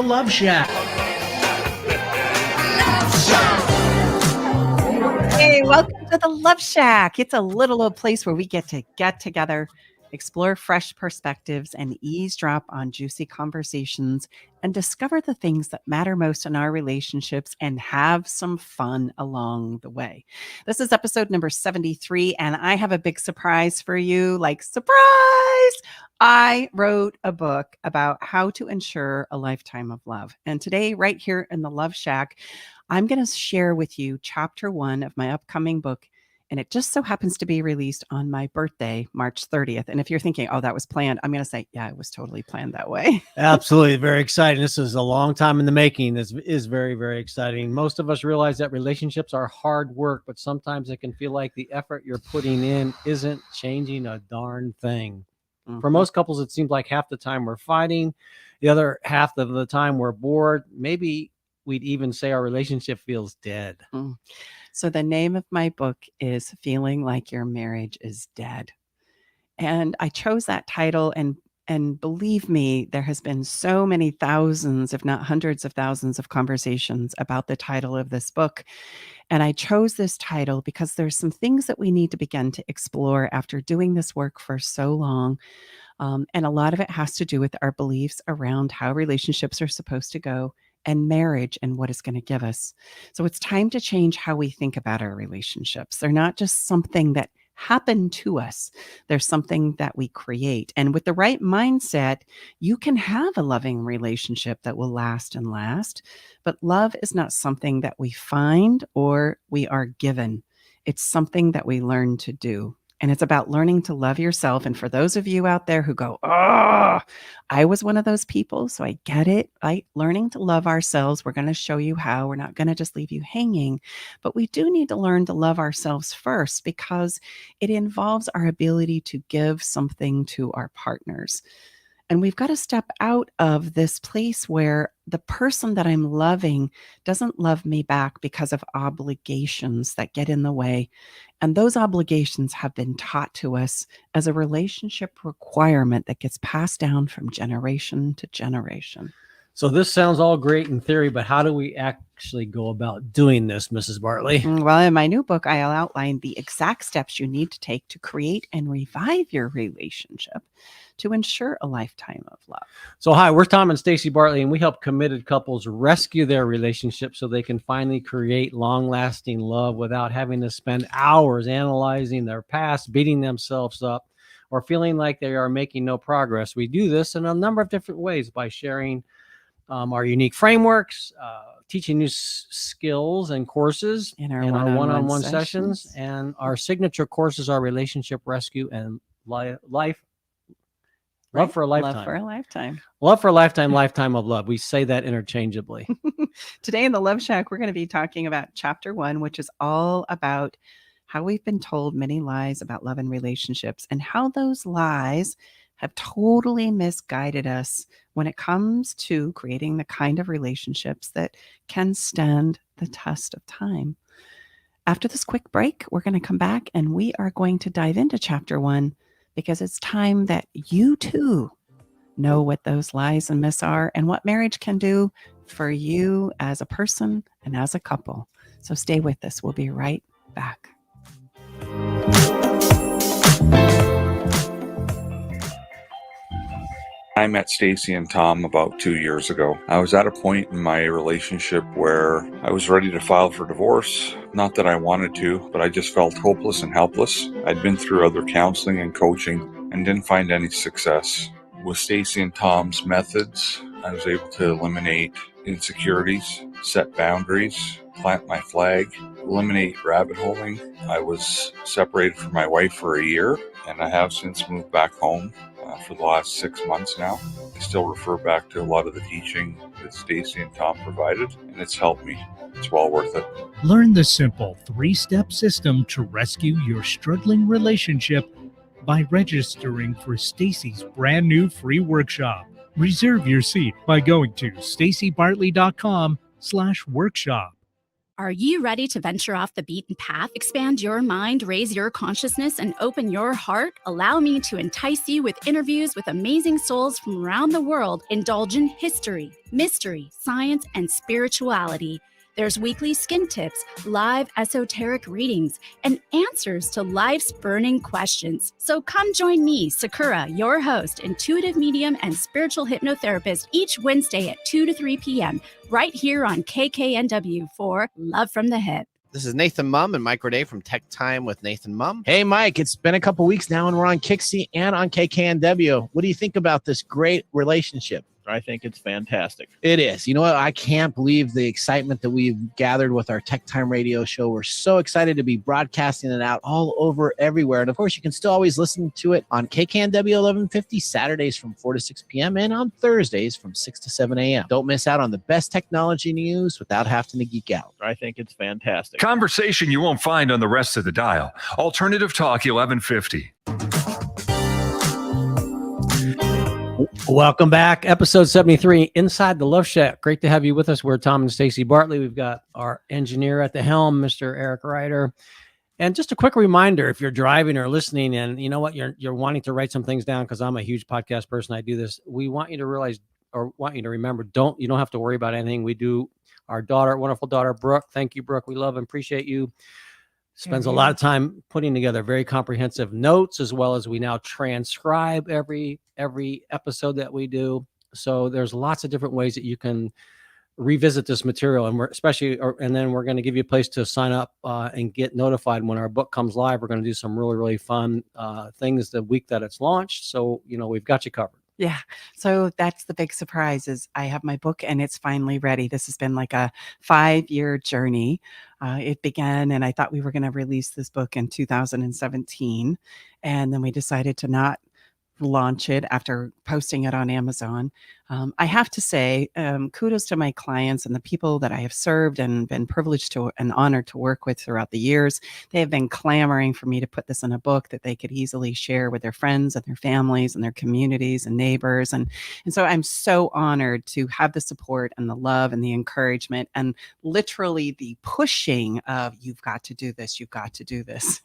Love Shack. Hey, welcome to the Love Shack. It's a little old place where we get together, explore fresh perspectives, and eavesdrop on juicy conversations and discover the things that matter most in our relationships and have some fun along the way. This is episode number 73, and I have a big surprise for you. Like, surprise! I wrote a book about how to ensure a lifetime of love. And today, right here in the Love Shack, I'm going to share with you chapter 1 of my upcoming book. And it just so happens to be released on my birthday, March 30th. And if you're thinking, oh, that was planned, I'm going to say, yeah, it was totally planned that way. Absolutely. Very exciting. This is a long time in the making. This is very, very exciting. Most of us realize that relationships are hard work, but sometimes it can feel like the effort you're putting in isn't changing a darn thing. Mm-hmm. For most couples, it seems like half the time we're fighting. The other half of the time we're bored. Maybe we'd even say our relationship feels dead. So the name of my book is Feeling Like Your Marriage is Dead. And I chose that title, and believe me, there has been so many thousands, if not hundreds of thousands of conversations about the title of this book. And I chose this title because there's some things that we need to begin to explore after doing this work for so long. And a lot of it has to do with our beliefs around how relationships are supposed to go and marriage and what it's going to give us. So it's time to change how we think about our relationships. They're not just something that happen to us. There's something that we create. And with the right mindset, you can have a loving relationship that will last and last. But love is not something that we find or we are given. It's something that we learn to do. And it's about learning to love yourself. And for those of you out there who go, oh, I was one of those people, so I get it. Right? Learning to love ourselves. We're going to show you how. We're not going to just leave you hanging. But we do need to learn to love ourselves first, because it involves our ability to give something to our partners. And we've got to step out of this place where the person that I'm loving doesn't love me back because of obligations that get in the way. And those obligations have been taught to us as a relationship requirement that gets passed down from generation to generation. So this sounds all great in theory, but how do we actually go about doing this, Mrs. Bartley? Well, in my new book, I'll outline the exact steps you need to take to create and revive your relationship to ensure a lifetime of love. So hi, we're Tom and Stacy Bartley, and we help committed couples rescue their relationships so they can finally create long-lasting love without having to spend hours analyzing their past, beating themselves up, or feeling like they are making no progress. We do this in a number of different ways by sharing our unique frameworks, teaching new skills and courses in our one-on-one sessions, and our signature courses are Relationship Rescue and Love for a Lifetime. Love for a Lifetime. Love for a Lifetime, Lifetime of Love. We say that interchangeably. Today in the Love Shack, we're going to be talking about chapter 1, which is all about how we've been told many lies about love and relationships, and how those lies have totally misguided us when it comes to creating the kind of relationships that can stand the test of time. After this quick break, we're going to come back and we are going to dive into chapter 1, because it's time that you too know what those lies and myths are and what marriage can do for you as a person and as a couple. So stay with us. We'll be right back. I met Stacy and Tom about 2 years ago. I was at a point in my relationship where I was ready to file for divorce. Not that I wanted to, but I just felt hopeless and helpless. I'd been through other counseling and coaching and didn't find any success. With Stacy and Tom's methods, I was able to eliminate insecurities, set boundaries, plant my flag, eliminate rabbit holing. I was separated from my wife for a year, and I have since moved back home for the last 6 months now. I still refer back to a lot of the teaching that Stacy and Tom provided, and it's helped me. It's well worth it. Learn the simple 3-step system to rescue your struggling relationship by registering for Stacy's brand new free workshop. Reserve your seat by going to stacybartley.com/workshop. Are you ready to venture off the beaten path, expand your mind, raise your consciousness, and open your heart? Allow me to entice you with interviews with amazing souls from around the world. Indulge in history, mystery, science, and spirituality. There's weekly skin tips, live esoteric readings, and answers to life's burning questions. So come join me, Sakura, your host, intuitive medium and spiritual hypnotherapist, each Wednesday at 2 to 3 p.m. right here on KKNW for Love from the Hip. This is Nathan Mum and Mike Roday from Tech Time with Nathan Mum. Hey, Mike, it's been a couple weeks now and we're on Kixie and on KKNW. What do you think about this great relationship? I think it's fantastic. It is. You know what? I can't believe the excitement that we've gathered with our Tech Time radio show. We're so excited to be broadcasting it out all over everywhere. And of course, you can still always listen to it on KKNW 1150 Saturdays from 4 to 6 p.m. and on Thursdays from 6 to 7 a.m. Don't miss out on the best technology news without having to geek out. I think it's fantastic. Conversation you won't find on the rest of the dial. Alternative Talk 1150. Welcome back. Episode 73, Inside the Love Shack. Great to have you with us. We're Tom and Stacy Bartley. We've got our engineer at the helm, Mr. Eric Ryder. And just a quick reminder, if you're driving or listening and you know what, you're wanting to write some things down, because I'm a huge podcast person, I do this. We want you to realize, or want you to remember, you don't have to worry about anything. We do. Our wonderful daughter, Brooke. Thank you, Brooke. We love and appreciate you. Spends a lot of time putting together very comprehensive notes, as well as we now transcribe every episode that we do. So there's lots of different ways that you can revisit this material, and then we're going to give you a place to sign up and get notified when our book comes live. We're going to do some really, really fun things the week that it's launched. So, we've got you covered. Yeah. So that's the big surprise is I have my book and it's finally ready. This has been like a 5-year journey. It began and I thought we were going to release this book in 2017. And then we decided to not launch it after posting it on Amazon. I have to say, kudos to my clients and the people that I have served and been privileged to and honored to work with throughout the years. They have been clamoring for me to put this in a book that they could easily share with their friends and their families and their communities and neighbors. And so I'm so honored to have the support and the love and the encouragement and literally the pushing of you've got to do this, you've got to do this.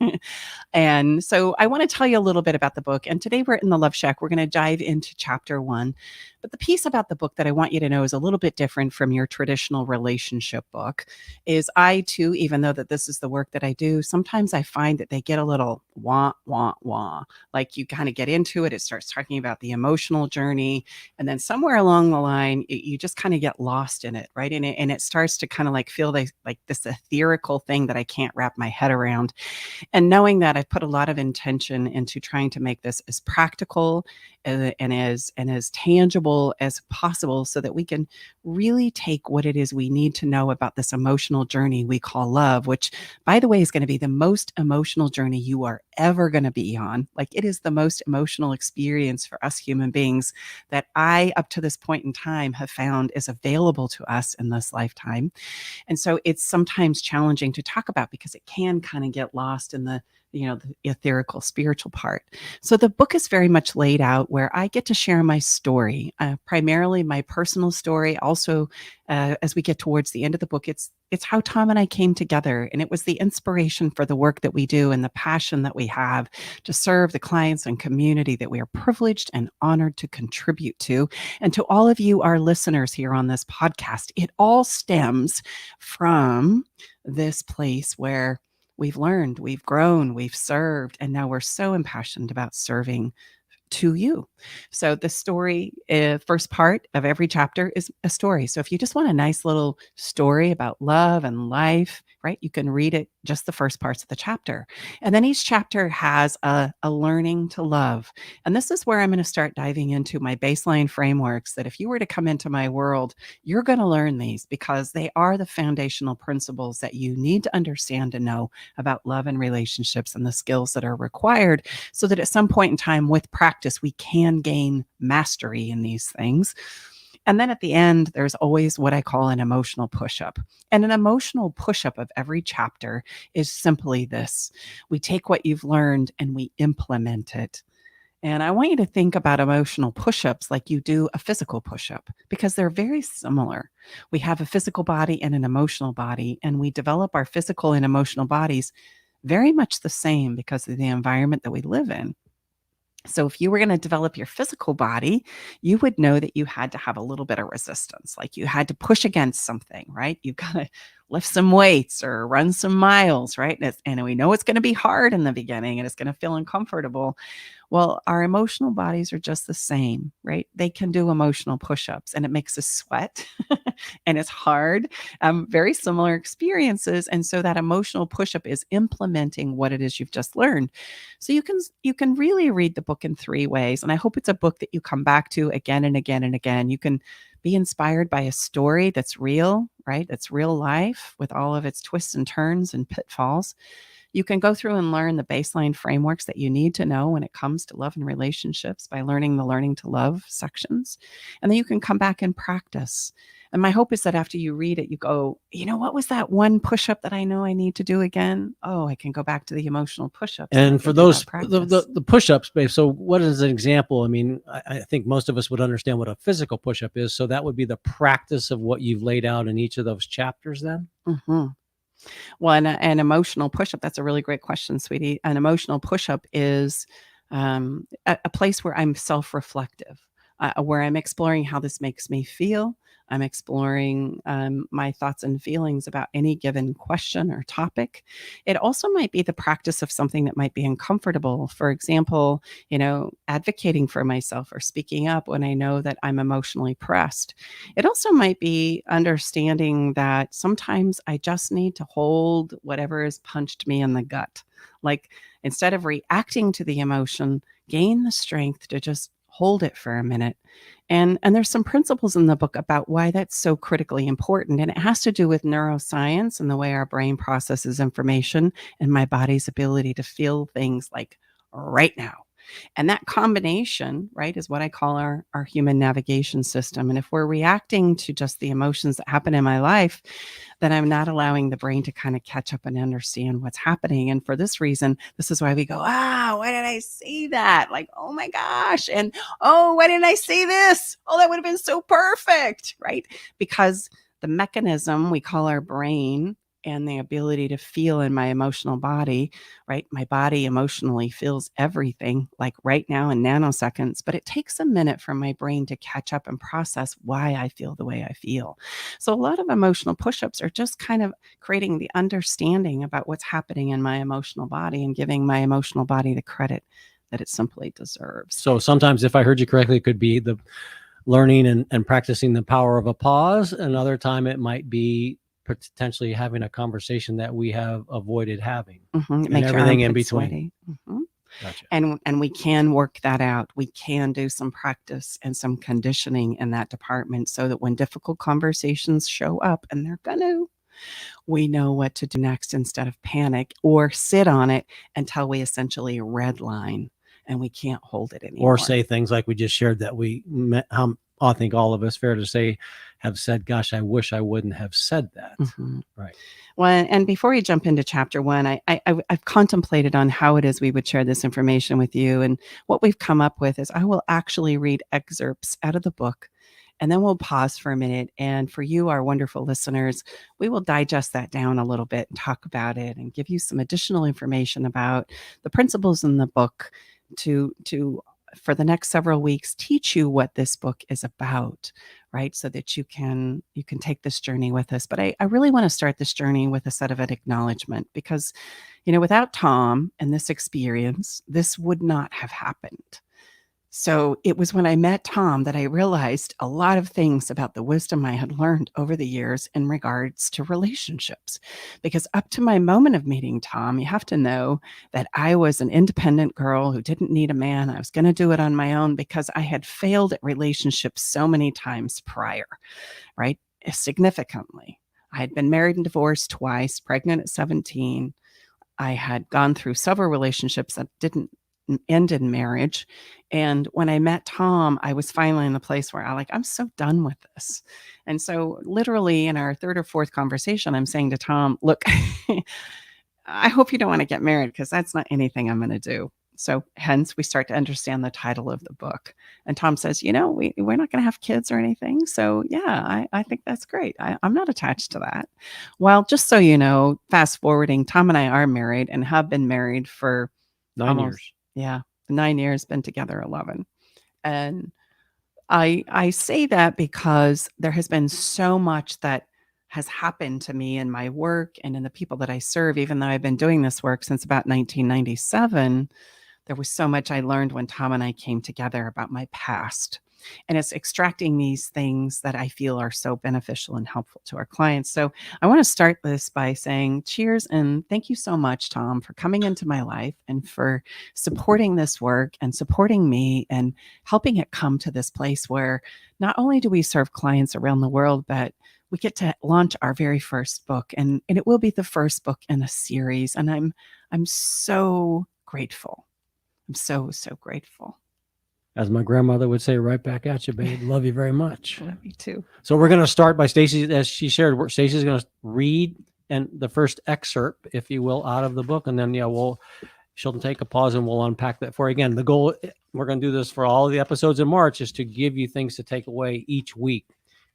And so I want to tell you a little bit about the book. And today we're in the Love Shack. We're going to dive into chapter 1. But the piece about the book that I want you to know is a little bit different from your traditional relationship book. Is I too, even though that this is the work that I do, sometimes I find that they get a little wah, wah, wah. Like you kind of get into it, it starts talking about the emotional journey. And then somewhere along the line, you just kind of get lost in it, right? And it starts to kind of like feel like this ethereal thing that I can't wrap my head around. And knowing that, I've put a lot of intention into trying to make this as practical and as tangible as possible so that we can really take what it is we need to know about this emotional journey we call love, which, by the way, is going to be the most emotional journey you are ever going to be on. Like, it is the most emotional experience for us human beings that I, up to this point in time, have found is available to us in this lifetime. And so it's sometimes challenging to talk about because it can kind of get lost in the etherical spiritual part. So the book is very much laid out where I get to share my story, primarily my personal story. Also, as we get towards the end of the book, it's how Tom and I came together, and it was the inspiration for the work that we do and the passion that we have to serve the clients and community that we are privileged and honored to contribute to. And to all of you, our listeners here on this podcast, it all stems from this place where we've learned, we've grown, we've served, and now we're so impassioned about serving to you. So the story, first part of every chapter is a story. So if you just want a nice little story about love and life, right, you can read it, just the first parts of the chapter. And then each chapter has a learning to love. And this is where I'm going to start diving into my baseline frameworks that if you were to come into my world, you're going to learn these because they are the foundational principles that you need to understand and know about love and relationships and the skills that are required so that at some point in time with practice, we can gain mastery in these things. And then at the end, there's always what I call an emotional push-up. And an emotional push-up of every chapter is simply this. We take what you've learned and we implement it. And I want you to think about emotional push-ups like you do a physical push-up, because they're very similar. We have a physical body and an emotional body, and we develop our physical and emotional bodies very much the same because of the environment that we live in. So if you were going to develop your physical body, you would know that you had to have a little bit of resistance, like you had to push against something, right? You've got to lift some weights or run some miles, right? And we know it's going to be hard in the beginning and it's going to feel uncomfortable. Well, our emotional bodies are just the same, right? They can do emotional push-ups, and it makes us sweat and it's hard. Very similar experiences. And so that emotional push-up is implementing what it is you've just learned. So you can really read the book in 3 ways. And I hope it's a book that you come back to again and again and again. You can be inspired by a story that's real, right? That's real life with all of its twists and turns and pitfalls. You can go through and learn the baseline frameworks that you need to know when it comes to love and relationships by learning the Learning to Love sections. And then you can come back and practice. And my hope is that after you read it, you go, you know, what was that one push-up that I know I need to do again? Oh, I can go back to the emotional push-ups. And for those, the push-ups, babe, so what is an example? I mean, I think most of us would understand what a physical push-up is. So that would be the practice of what you've laid out in each of those chapters then? Mm-hmm. Well, an emotional push-up, that's a really great question, sweetie. An emotional push-up is a place where I'm self-reflective, where I'm exploring how this makes me feel. I'm exploring my thoughts and feelings about any given question or topic. It also might be the practice of something that might be uncomfortable. For example, you know, advocating for myself or speaking up when I know that I'm emotionally pressed. It also might be understanding that sometimes I just need to hold whatever has punched me in the gut. Like, instead of reacting to the emotion, gain the strength to just hold it for a minute. And there's some principles in the book about why that's so critically important. And it has to do with neuroscience and the way our brain processes information and my body's ability to feel things like right now. And that combination, right, is what I call our human navigation system. And if we're reacting to just the emotions that happen in my life, then I'm not allowing the brain to kind of catch up and understand what's happening. And for this reason, this is why we go, why did I say that? Like, oh my gosh. And oh, why didn't I say this? Oh, that would have been so perfect, right? Because the mechanism we call our brain and the ability to feel in my emotional body, right? My body emotionally feels everything like right now in nanoseconds, but it takes a minute for my brain to catch up and process why I feel the way I feel. So a lot of emotional push-ups are just kind of creating the understanding about what's happening in my emotional body and giving my emotional body the credit that it simply deserves. So sometimes, if I heard you correctly, it could be the learning and practicing the power of a pause. Another time it might be potentially having a conversation that we have avoided having, Mm-hmm. and everything in between. Mm-hmm. Gotcha. And we can work that out. We can do some practice and some conditioning in that department so that when difficult conversations show up, and they're gonna, we know what to do next instead of panic or sit on it until we essentially redline and we can't hold it anymore. Or say things like we just shared that we met, I think all of us, fair to say, have said, gosh, I wish I wouldn't have said that. Mm-hmm. Right. Well, and before we jump into chapter 1, I've contemplated on how it is we would share this information with you. And what we've come up with is I will actually read excerpts out of the book, and then we'll pause for a minute. And for you, our wonderful listeners, we will digest that down a little bit and talk about it and give you some additional information about the principles in the book to for the next several weeks, teach you what this book is about, right? So that you can take this journey with us. But I really want to start this journey with a set of an acknowledgement, because, you know, without Tom and this experience, this would not have happened. So it was when I met Tom that I realized a lot of things about the wisdom I had learned over the years in regards to relationships. Because up to my moment of meeting Tom, you have to know that I was an independent girl who didn't need a man. I was going to do it on my own because I had failed at relationships so many times prior, right? Significantly. I had been married and divorced twice, pregnant at 17. I had gone through several relationships that didn't end in marriage. And when I met Tom, I was finally in the place where I'm so done with this. And so literally in our 3rd or 4th conversation, I'm saying to Tom, look, I hope you don't want to get married because that's not anything I'm going to do. So hence we start to understand the title of the book. And Tom says, we're not going to have kids or anything. So yeah, I think that's great. I'm not attached to that. Well, just so you know, fast forwarding, Tom and I are married and have been married for 9 years. 9 years, been together 11. And I say that because there has been so much that has happened to me in my work and in the people that I serve, even though I've been doing this work since about 1997. There was so much I learned when Tom and I came together about my past. And it's extracting these things that I feel are so beneficial and helpful to our clients. So I want to start this by saying cheers and thank you so much, Tom, for coming into my life and for supporting this work and supporting me and helping it come to this place where not only do we serve clients around the world, but we get to launch our very first book. And it will be the first book in a series. And I'm so grateful. I'm so, so grateful. As my grandmother would say, right back at you, babe. Love you very much. Love you too. So we're going to start by Stacy, as she shared. Stacy's going to read and the first excerpt, if you will, out of the book, and then she'll take a pause and we'll unpack that for you. Again, the goal, we're going to do this for all of the episodes in March, is to give you things to take away each week,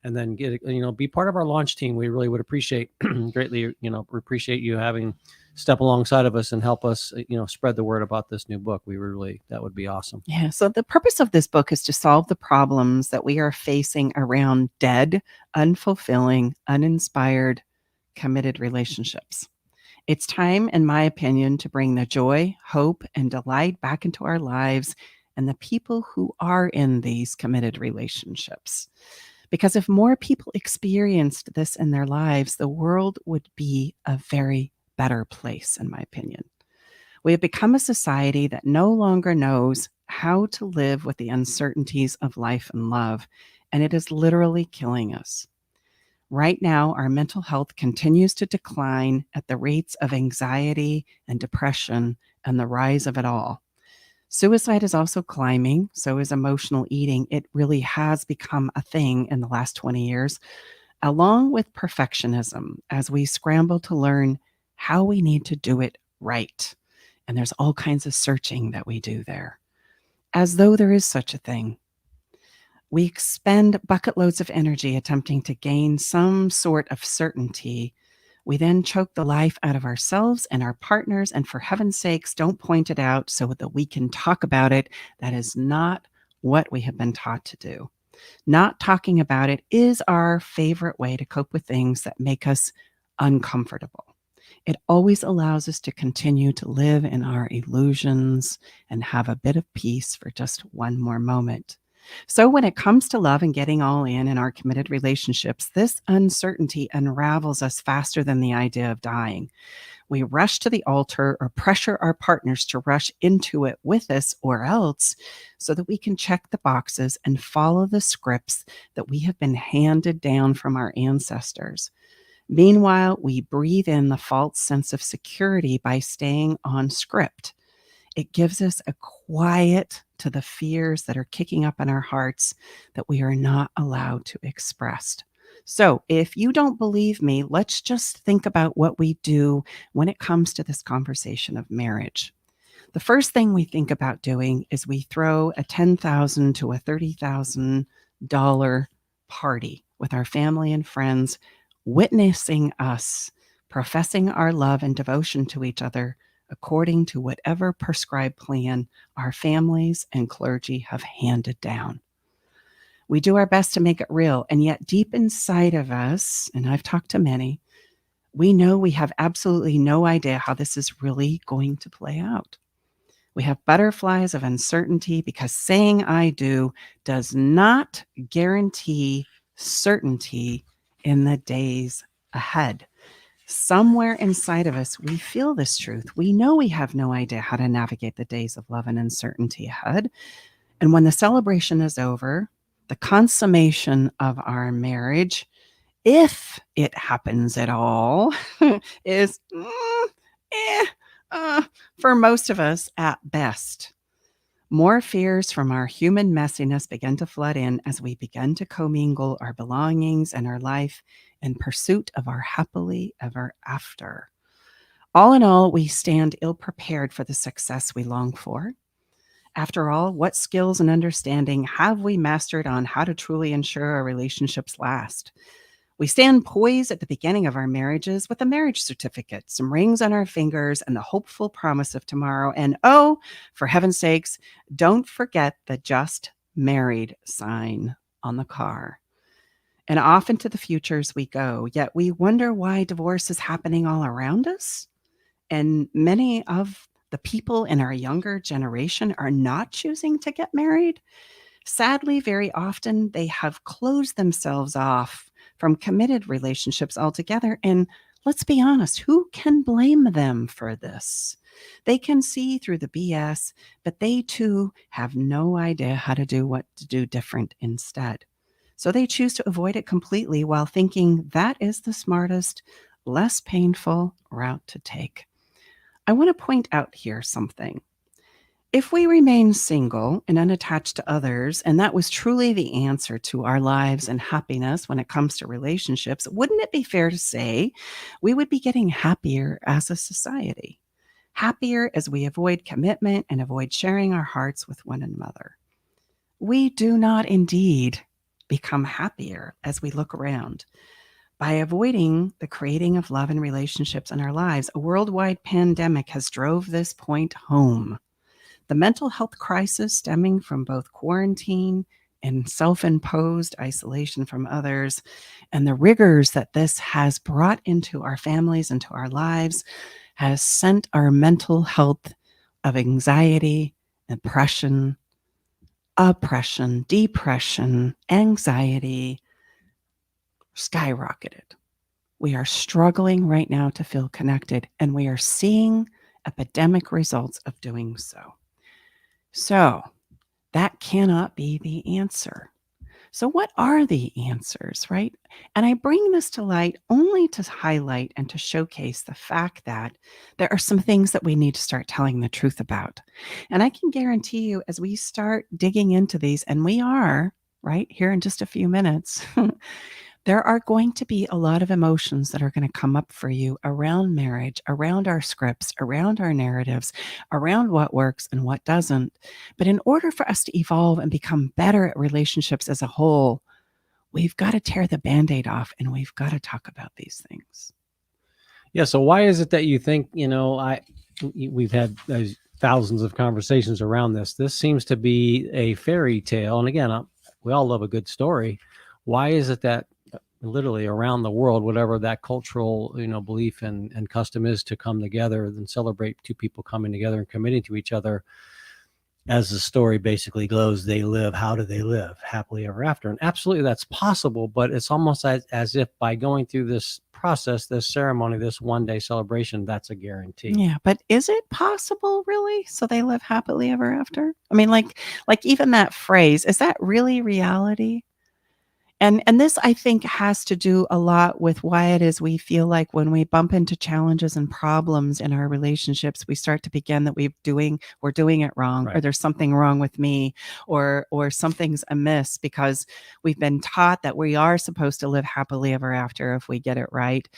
and then be part of our launch team. We really would appreciate greatly, appreciate you having step alongside of us and help us, spread the word about this new book. That would be awesome. Yeah. So the purpose of this book is to solve the problems that we are facing around dead, unfulfilling, uninspired, committed relationships. It's time, in my opinion, to bring the joy, hope, and delight back into our lives and the people who are in these committed relationships. Because if more people experienced this in their lives, the world would be a very better place, in my opinion. We have become a society that no longer knows how to live with the uncertainties of life and love, and it is literally killing us. Right now, our mental health continues to decline at the rates of anxiety and depression and the rise of it all. Suicide is also climbing, so is emotional eating. It really has become a thing in the last 20 years, along with perfectionism, as we scramble to learn how we need to do it right. And there's all kinds of searching that we do there, as though there is such a thing. We expend bucket loads of energy attempting to gain some sort of certainty. We then choke the life out of ourselves and our partners, and for heaven's sakes, don't point it out so that we can talk about it. That is not what we have been taught to do. Not talking about it is our favorite way to cope with things that make us uncomfortable. It always allows us to continue to live in our illusions and have a bit of peace for just one more moment. So when it comes to love and getting all in our committed relationships, this uncertainty unravels us faster than the idea of dying. We rush to the altar or pressure our partners to rush into it with us or else, so that we can check the boxes and follow the scripts that we have been handed down from our ancestors. Meanwhile, we breathe in the false sense of security by staying on script. It gives us a quiet to the fears that are kicking up in our hearts that we are not allowed to express. So if you don't believe me, let's just think about what we do when it comes to this conversation of marriage. The first thing we think about doing is we throw a $10,000 to a $30,000 party with our family and friends, witnessing us professing our love and devotion to each other according to whatever prescribed plan our families and clergy have handed down. We do our best to make it real, and yet deep inside of us, and I've talked to many, we know we have absolutely no idea how this is really going to play out. We have butterflies of uncertainty because saying I do does not guarantee certainty in the days ahead. Somewhere inside of us, we feel this truth. We know we have no idea how to navigate the days of love and uncertainty ahead. And when the celebration is over, the consummation of our marriage, if it happens at all, is for most of us at best. More fears from our human messiness begin to flood in as we begin to commingle our belongings and our life in pursuit of our happily ever after. All in all, we stand ill prepared for the success we long for. After all, what skills and understanding have we mastered on how to truly ensure our relationships last? We stand poised at the beginning of our marriages with a marriage certificate, some rings on our fingers, and the hopeful promise of tomorrow. And oh, for heaven's sakes, don't forget the just married sign on the car. And off into the futures we go, yet we wonder why divorce is happening all around us. And many of the people in our younger generation are not choosing to get married. Sadly, very often they have closed themselves off from committed relationships altogether. And let's be honest, who can blame them for this? They can see through the BS, but they too have no idea how to do what to do different instead. So they choose to avoid it completely while thinking that is the smartest, less painful route to take. I want to point out here something. If we remain single and unattached to others, and that was truly the answer to our lives and happiness when it comes to relationships, wouldn't it be fair to say we would be getting happier as a society? Happier as we avoid commitment and avoid sharing our hearts with one another. We do not indeed become happier as we look around. By avoiding the creating of love and relationships in our lives, a worldwide pandemic has drove this point home. The mental health crisis stemming from both quarantine and self-imposed isolation from others, and the rigors that this has brought into our families, into our lives, has sent our mental health of anxiety, oppression, depression, anxiety, skyrocketed. We are struggling right now to feel connected, and we are seeing epidemic results of doing so. So that cannot be the answer. So what are the answers, right? And I bring this to light only to highlight and to showcase the fact that there are some things that we need to start telling the truth about. And I can guarantee you, as we start digging into these, and we are right here in just a few minutes, there are going to be a lot of emotions that are going to come up for you around marriage, around our scripts, around our narratives, around what works and what doesn't. But in order for us to evolve and become better at relationships as a whole, we've got to tear the Band-Aid off and we've got to talk about these things. Yeah. So why is it that you think, we've had thousands of conversations around this. This seems to be a fairy tale. And again, we all love a good story. Why is it that literally around the world, whatever that cultural, belief and custom is to come together and celebrate two people coming together and committing to each other, as the story basically goes, they live. How do they live? Happily ever after. And absolutely that's possible, but it's almost as if by going through this process, this ceremony, this one-day celebration, that's a guarantee. Yeah, but is it possible really? So they live happily ever after? I mean, like even that phrase, is that really reality? And this, I think, has to do a lot with why it is we feel like when we bump into challenges and problems in our relationships, we start to begin that we're doing it wrong, or Right. there's something wrong with me, or something's amiss, because we've been taught that we are supposed to live happily ever after if we get it right.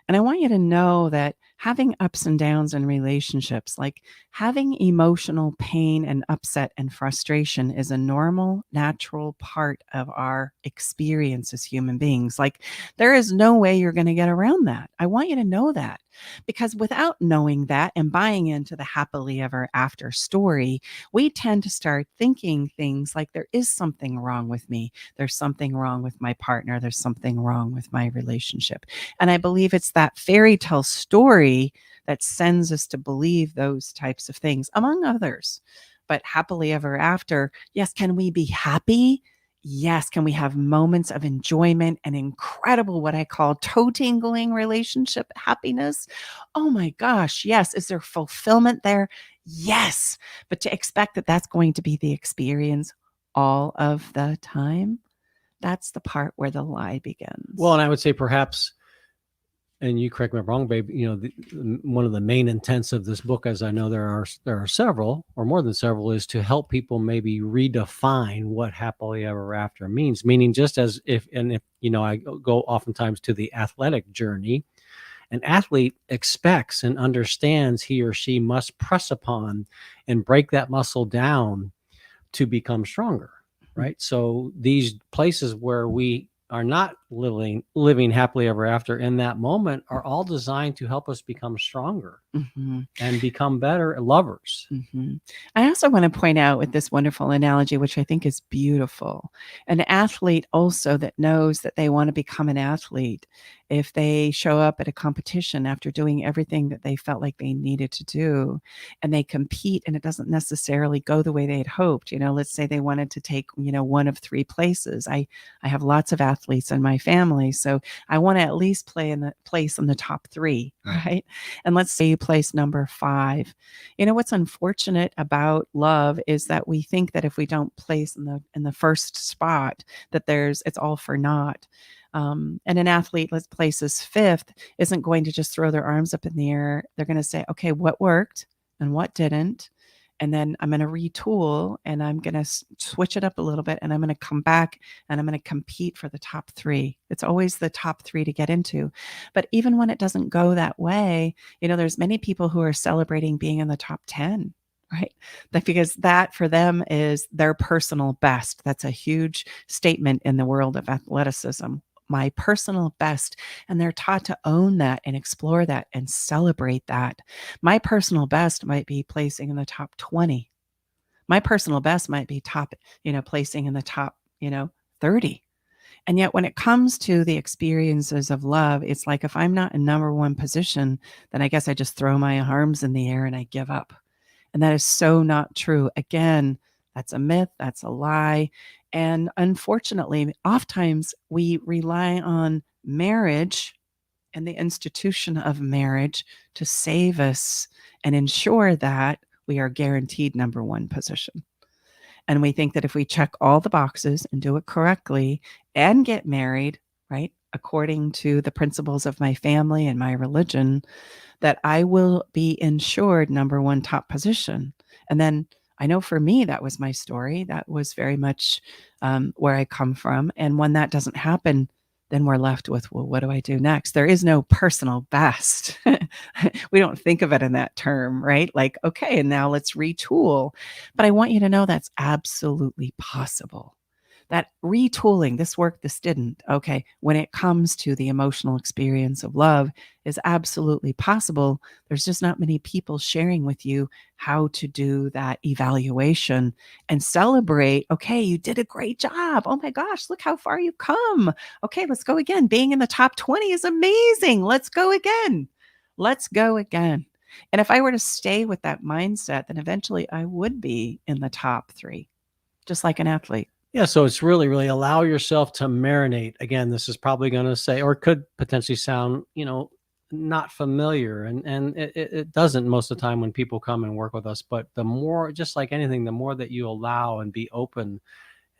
And I want you to know that having ups and downs in relationships, like having emotional pain and upset and frustration, is a normal, natural part of our experience as human beings. Like, there is no way you're going to get around that. I want you to know that, because without knowing that and buying into the happily ever after story, we tend to start thinking things like there is something wrong with me. There's something wrong with my partner. There's something wrong with my relationship. And I believe it's that fairy tale story that sends us to believe those types of things, among others. But happily ever after, yes, can we be happy? Yes. Can we have moments of enjoyment and incredible, what I call toe-tingling relationship happiness? Oh my gosh, yes. Is there fulfillment there? Yes. But to expect that that's going to be the experience all of the time, that's the part where the lie begins. Well, and I would say perhaps, and you correct me if I'm wrong, babe, one of the main intents of this book, as I know there are several or more than several, is to help people maybe redefine what happily ever after means. Meaning, just as if I go oftentimes to the athletic journey, An athlete expects and understands he or she must press upon and break that muscle down to become stronger, right? So these places where we are not living happily ever after in that moment are all designed to help us become stronger and become better lovers. I also want to point out with this wonderful analogy, which I think is beautiful, an athlete also that knows that they want to become an athlete, if they show up at a competition after doing everything that they felt like they needed to do, and they compete and it doesn't necessarily go the way they had hoped, let's say they wanted to take, one of 3 places. I have lots of athletes in my family, so I want to at least place in the top 3, right? And let's say you place number 5. What's unfortunate about love is that we think that if we don't place in the first spot, that it's all for naught. And an athlete, let's places 5th, isn't going to just throw their arms up in the air. They're going to say, okay, what worked and what didn't? And then I'm going to retool and I'm going to switch it up a little bit and I'm going to come back and I'm going to compete for the top 3. It's always the top 3 to get into. But even when it doesn't go that way, there's many people who are celebrating being in the top 10. Right. Because that for them is their personal best. That's a huge statement in the world of athleticism. My personal best. And they're taught to own that and explore that and celebrate that. My personal best might be placing in the top 20. My personal best might be placing in the top, 30. And yet when it comes to the experiences of love, it's like if I'm not in number 1 position, then I guess I just throw my arms in the air and I give up. And that is so not true. Again, that's a myth. That's a lie. And unfortunately, oftentimes we rely on marriage and the institution of marriage to save us and ensure that we are guaranteed number 1 position. And we think that if we check all the boxes and do it correctly and get married, right, according to the principles of my family and my religion, that I will be ensured number 1 top position. And then I know for me, that was my story. That was very much where I come from. And when that doesn't happen, then we're left with, well, what do I do next? There is no personal best. We don't think of it in that term, right? Like, okay, and now let's retool. But I want you to know that's absolutely possible. That retooling, this worked, this didn't. Okay, when it comes to the emotional experience of love is absolutely possible. There's just not many people sharing with you how to do that evaluation and celebrate. Okay, you did a great job. Oh my gosh, look how far you've come. Okay, let's go again. Being in the top 20 is amazing. Let's go again. Let's go again. And if I were to stay with that mindset, then eventually I would be in the top 3, just like an athlete. Yeah, so it's really, really allow yourself to marinate. Again, this is probably going to say, or could potentially sound, not familiar, and it doesn't most of the time when people come and work with us. But the more, just like anything, the more that you allow and be open,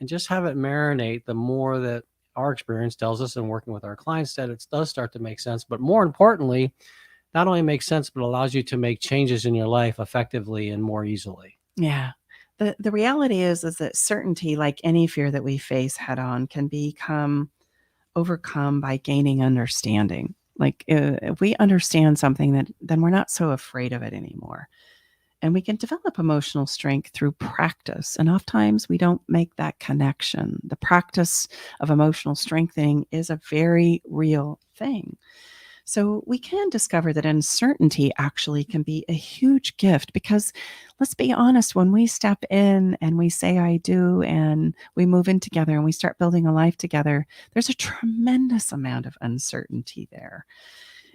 and just have it marinate, the more that our experience tells us, and working with our clients, that it does start to make sense. But more importantly, not only makes sense, but allows you to make changes in your life effectively and more easily. Yeah. The reality is that certainty, like any fear that we face head on, can become overcome by gaining understanding. Like if we understand something, then we're not so afraid of it anymore. And we can develop emotional strength through practice. And oftentimes we don't make that connection. The practice of emotional strengthening is a very real thing. So we can discover that uncertainty actually can be a huge gift, because let's be honest, when we step in and we say, I do, and we move in together and we start building a life together, there's a tremendous amount of uncertainty there.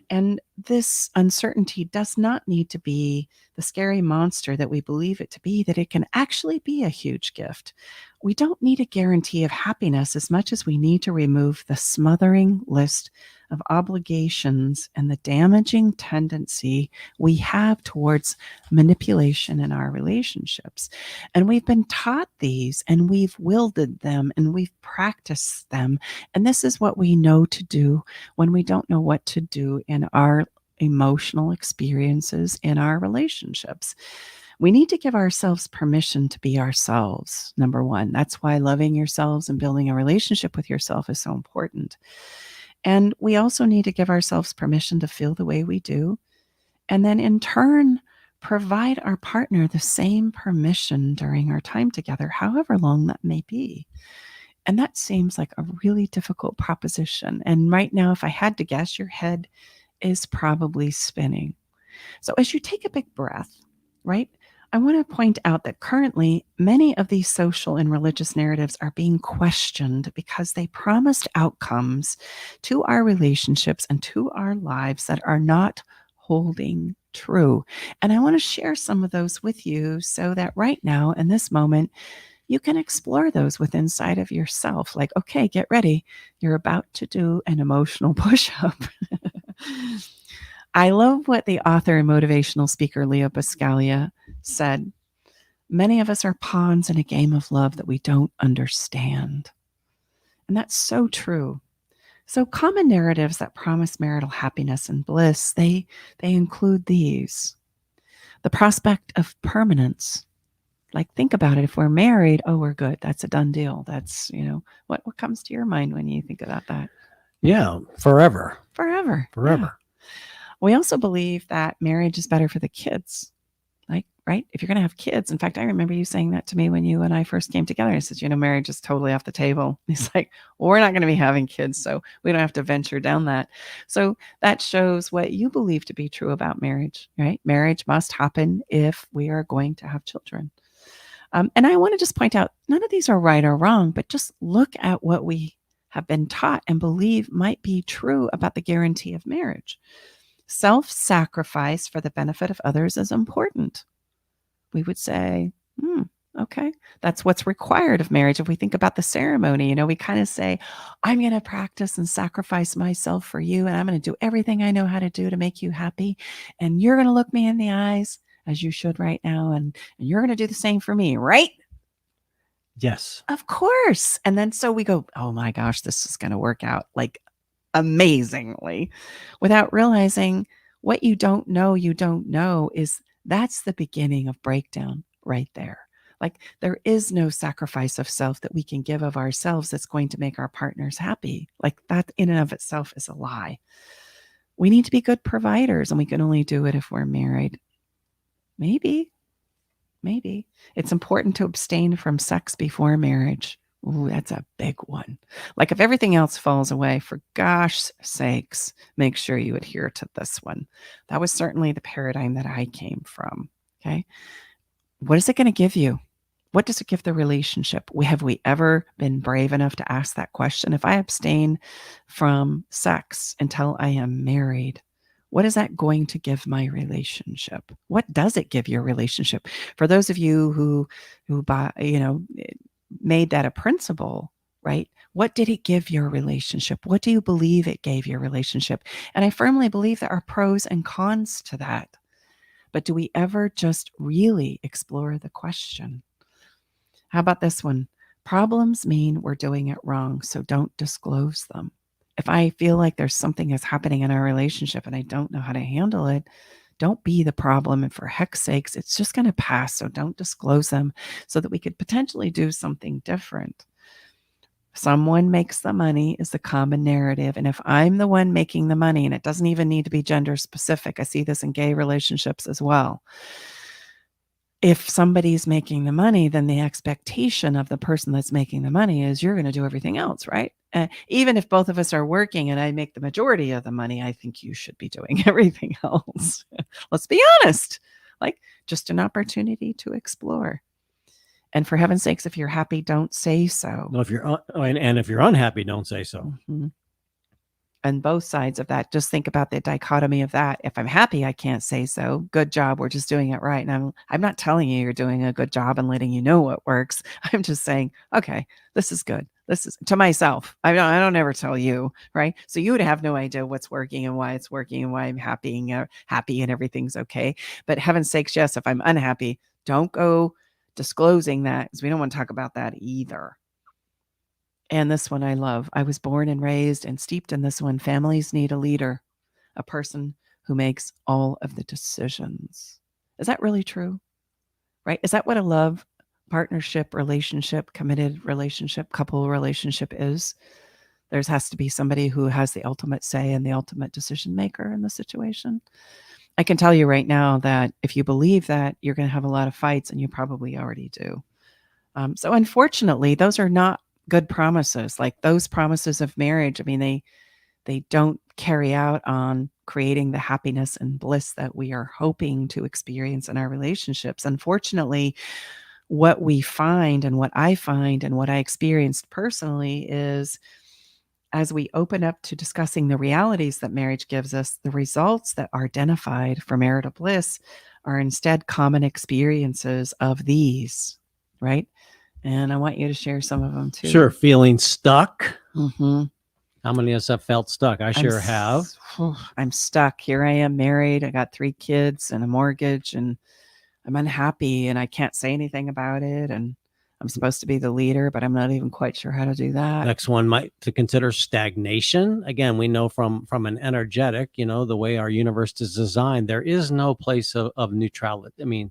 And this uncertainty does not need to be the scary monster that we believe it to be, that it can actually be a huge gift. We don't need a guarantee of happiness as much as we need to remove the smothering list of obligations and the damaging tendency we have towards manipulation in our relationships. And we've been taught these, and we've wielded them, and we've practiced them. And this is what we know to do when we don't know what to do in our emotional experiences in our relationships. We need to give ourselves permission to be ourselves, number 1. That's why loving yourselves and building a relationship with yourself is so important. And we also need to give ourselves permission to feel the way we do. And then in turn, provide our partner the same permission during our time together, however long that may be. And that seems like a really difficult proposition. And right now, if I had to guess, your head is probably spinning. So as you take a big breath, right, I want to point out that currently many of these social and religious narratives are being questioned because they promised outcomes to our relationships and to our lives that are not holding true. And I want to share some of those with you so that right now, in this moment, you can explore those with inside of yourself. Like, okay, get ready. You're about to do an emotional push-up. I love what the author and motivational speaker Leo Buscaglia said. Many of us are pawns in a game of love that we don't understand. And that's so true. So common narratives that promise marital happiness and bliss, they include these. The prospect of permanence. Like, think about it. If we're married, oh, we're good. That's a done deal. That's, what comes to your mind when you think about that? Yeah, forever. Forever. Forever. Yeah. We also believe that marriage is better for the kids. Like, right? If you're going to have kids. In fact, I remember you saying that to me when you and I first came together. I said, marriage is totally off the table. He's like, well, we're not going to be having kids, so we don't have to venture down that. So that shows what you believe to be true about marriage, right? Marriage must happen if we are going to have children. And I want to just point out, none of these are right or wrong, but just look at what we have been taught and believe might be true about the guarantee of marriage. Self-sacrifice for the benefit of others is important. We would say, okay, that's what's required of marriage. If we think about the ceremony, we kind of say, I'm going to practice and sacrifice myself for you, and I'm going to do everything I know how to do to make you happy. And you're going to look me in the eyes, as you should right now, and you're going to do the same for me, right? Yes. Of course. And then so we go, oh my gosh, this is going to work out like amazingly, without realizing what you don't know is that's the beginning of breakdown right there. Like, there is no sacrifice of self that we can give of ourselves that's going to make our partners happy. Like, that in and of itself is a lie. We need to be good providers, and we can only do it if we're married. Maybe it's important to abstain from sex before marriage. Ooh, that's a big one. Like, if everything else falls away, for gosh sakes, make sure you adhere to this one. That was certainly the paradigm that I came from. Okay. What is it going to give you? What does it give the relationship? Have we ever been brave enough to ask that question? If I abstain from sex until I am married, what is that going to give my relationship? What does it give your relationship? For those of you who made that a principle, right? What did it give your relationship? What do you believe it gave your relationship? And I firmly believe there are pros and cons to that. But do we ever just really explore the question? How about this one? Problems mean we're doing it wrong, so don't disclose them. If I feel like there's something that's happening in our relationship and I don't know how to handle it, don't be the problem. And for heck's sakes, it's just going to pass. So don't disclose them so that we could potentially do something different. Someone makes the money is the common narrative. And if I'm the one making the money, and it doesn't even need to be gender specific, I see this in gay relationships as well. If somebody's making the money, then the expectation of the person that's making the money is you're going to do everything else, right? Even if both of us are working and I make the majority of the money, I think you should be doing everything else. Let's be honest. Like, just an opportunity to explore. And for heaven's sakes, if you're happy, don't say so. No, if you're and if you're unhappy, don't say so. Mm-hmm. And both sides of that, just think about the dichotomy of that. If I'm happy, I can't say so. Good job. We're just doing it right. And I'm not telling you you're doing a good job and letting you know what works. I'm just saying, okay, this is good. This is to myself. I don't ever tell you, right? So you would have no idea what's working and why it's working and why I'm happy and everything's okay. But heaven's sakes, yes, if I'm unhappy, don't go disclosing that, because we don't want to talk about that either. And this one I love. I was born and raised and steeped in this one. Families need a leader, a person who makes all of the decisions. Is that really true? Right? Is that what a love, partnership, relationship, committed relationship, couple relationship is? There has to be somebody who has the ultimate say and the ultimate decision maker in the situation. I can tell you right now that if you believe that, you're going to have a lot of fights, and you probably already do. So unfortunately, those are not good promises. Like those promises of marriage, I mean, they don't carry out on creating the happiness and bliss that we are hoping to experience in our relationships. Unfortunately, what we find and what I find and what I experienced personally is, as we open up to discussing the realities that marriage gives us, the results that are identified for marital bliss are instead common experiences of these, right? And I want you to share some of them too. Sure. Feeling stuck. Mm-hmm. How many of us have felt stuck? I sure have. I'm stuck. Here I am married. I got 3 kids and a mortgage, and I'm unhappy, and I can't say anything about it. And I'm supposed to be the leader, but I'm not even quite sure how to do that. Next one might to consider stagnation. Again, we know from an energetic, the way our universe is designed, there is no place of neutrality. I mean,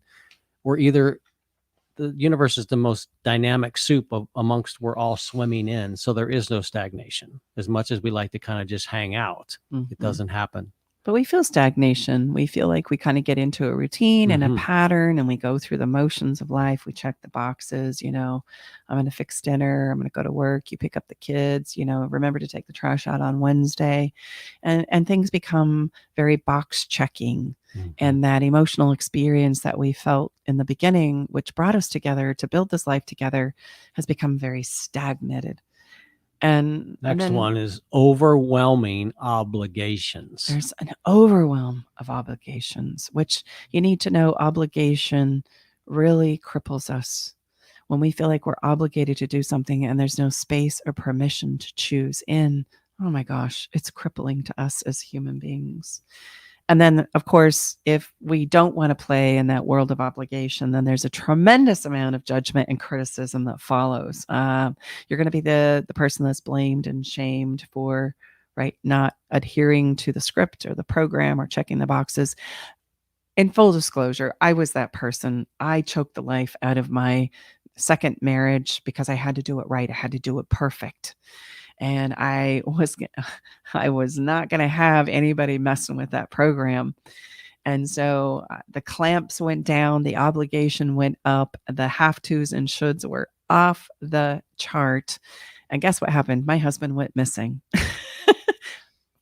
the universe is the most dynamic soup amongst we're all swimming in. So there is no stagnation. As much as we like to kind of just hang out, it doesn't happen. But we feel stagnation. We feel like we kind of get into a routine and a pattern, and we go through the motions of life. We check the boxes, I'm going to fix dinner. I'm going to go to work. You pick up the kids, remember to take the trash out on Wednesday. And things become very box checking. And that emotional experience that we felt in the beginning, which brought us together to build this life together, has become very stagnated. And next one is overwhelming obligations. There's an overwhelm of obligations, which you need to know obligation really cripples us. When we feel like we're obligated to do something and there's no space or permission to choose in, oh my gosh, it's crippling to us as human beings. And then, of course, if we don't want to play in that world of obligation, then there's a tremendous amount of judgment and criticism that follows. You're going to be the person that's blamed and shamed for not adhering to the script or the program or checking the boxes. In full disclosure, I was that person. I choked the life out of my second marriage because I had to do it right. I had to do it perfect. And I was not going to have anybody messing with that program. And so the clamps went down, the obligation went up, the have-tos and shoulds were off the chart. And guess what happened? My husband went missing